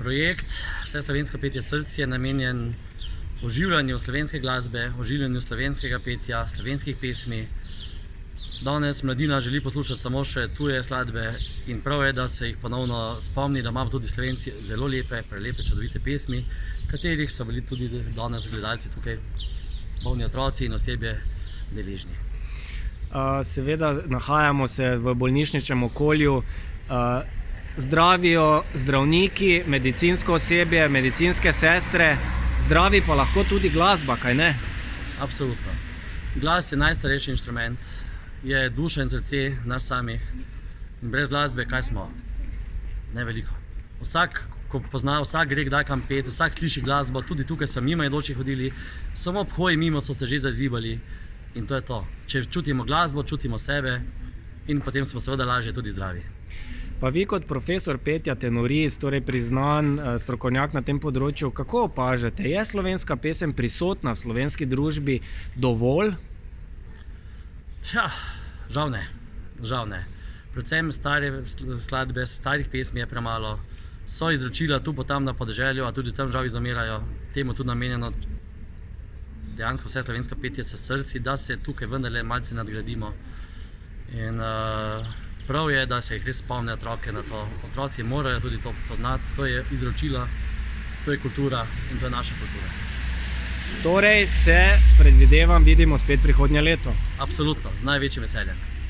Projekt Vseslovensko petje src je namenjen oživljanju slovenske glasbe, oživljanju slovenskega petja, slovenskih pesmi. Danes mladina želi poslušati samo še tuje skladbe in prav je, da se jih ponovno spomni, da imamo tudi Slovenci zelo lepe, prelepe, čudovite pesmi, katerih so bili tudi danes gledalci tukaj, bolni otroci in osebje, deležni. Seveda nahajamo se v bolnišničnem okolju, zdravijo zdravniki, medicinsko osebje, medicinske sestre, zdravi pa lahko tudi glasba, kaj ne? Absolutno. Glas je najstarejši inštrument, je duša in srce nas samih in brez glasbe kaj smo? Ne veliko. Vsak, ko pozna, vsak gre kdaj kam pet, vsak sliši glasbo, tudi tukaj so mimoidoči hodili, samo ob hoji mimo so se že zazibali in to je to. Če čutimo glasbo, čutimo sebe in potem smo seveda lažje tudi zdravi. Pa vi kot profesor petja, tenorist, torej priznan strokovnjak na tem področju, kako opažate, je slovenska pesem prisotna v slovenski družbi dovolj? Tja, žal ne. Predvsem stare skladbe, starih pesmi je premalo. So izročila tu pa tam na podeželju, a tudi tam žal izumirajo. Temu tudi namenjeno dejansko vse slovensko petje s srci, da se tukaj vendarle malce nadgradimo. In prav je, da se jih res spomne otroke na to. Otroci morajo tudi to poznati, to je izročila, to je kultura in to je naša kultura. Torej se, predvidevam, vidimo spet prihodnje leto. Absolutno, z največjim veseljem.